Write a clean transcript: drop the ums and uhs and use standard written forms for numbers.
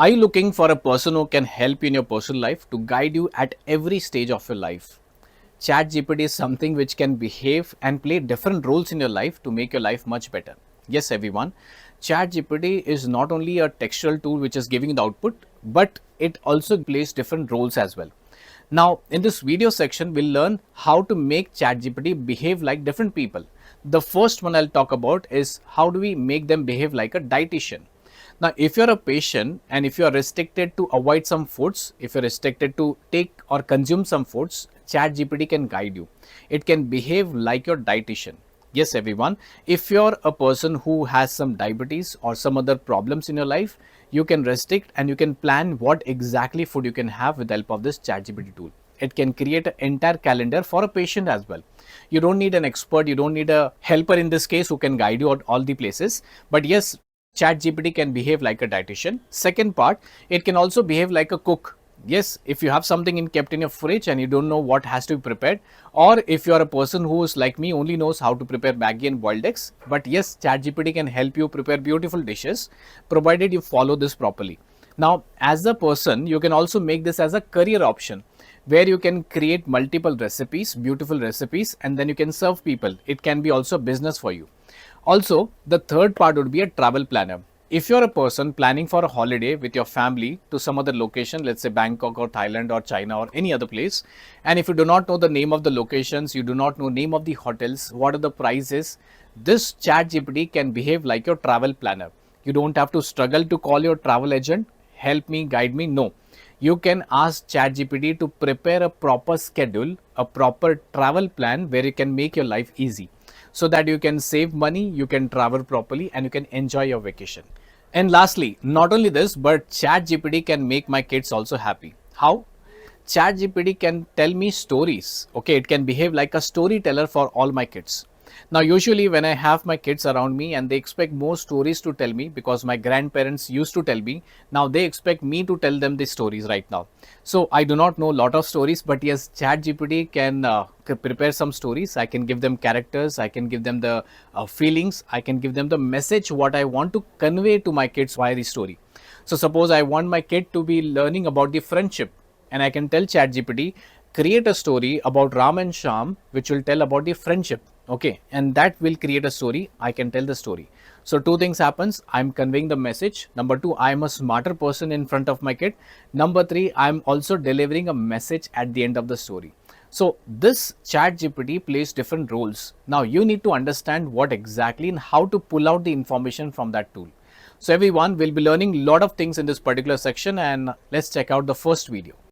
Are you looking for a person who can help you in your personal life to guide you at every stage of your life? ChatGPT is something which can behave and play different roles in your life to make your life much better. Yes, everyone. ChatGPT is not only a textual tool which is giving the output, but it also plays different roles as well. Now, in this video section, we'll learn how to make ChatGPT behave like different people. The first one I'll talk about is how do we make them behave like a dietitian. Now, if you're a patient and if you're restricted to avoid some foods, if you're restricted to take or consume some foods, ChatGPT can guide you. It can behave like your dietitian. Yes, everyone. If you're a person who has some diabetes or some other problems in your life, you can restrict and you can plan what exactly food you can have with the help of this ChatGPT tool. It can create an entire calendar for a patient as well. You don't need an expert, you don't need a helper in this case who can guide you at all the places. But yes, ChatGPT can behave like a dietitian. Second part, it can also behave like a cook. Yes, if you have something kept in your fridge and you don't know what has to be prepared, or if you are a person who is like me, only knows how to prepare Maggi and boiled eggs, but yes, ChatGPT can help you prepare beautiful dishes provided you follow this properly. Now, as a person, you can also make this as a career option where you can create multiple recipes, beautiful recipes, and then you can serve people. It can be also business for you. Also, the third part would be a travel planner. If you're a person planning for a holiday with your family to some other location, let's say Bangkok or Thailand or China or any other place, and if you do not know the name of the locations, you do not know name of the hotels, what are the prices, this ChatGPT can behave like your travel planner. You don't have to struggle to call your travel agent, help me, guide me. No, you can ask ChatGPT to prepare a proper schedule, a proper travel plan where you can make your life easy so that you can save money, you can travel properly, and you can enjoy your vacation. And lastly, not only this, but ChatGPT can make my kids also happy. How? ChatGPT can tell me stories. Okay, it can behave like a storyteller for all my kids. Now, usually when I have my kids around me and they expect more stories to tell me because my grandparents used to tell me, now they expect me to tell them the stories right now. So I do not know a lot of stories, but yes, ChatGPT can prepare some stories. I can give them characters, I can give them the feelings, I can give them the message what I want to convey to my kids via the story. So suppose I want my kid to be learning about the friendship, and I can tell ChatGPT, create a story about Ram and Sham which will tell about the friendship. Okay, and that will create a story. I can tell the story. So two things happens. I'm conveying the message. Number two, I'm a smarter person in front of my kid. Number three, I'm also delivering a message at the end of the story. So this ChatGPT plays different roles. Now you need to understand what exactly and how to pull out the information from that tool. So everyone will be learning a lot of things in this particular section, and let's check out the first video.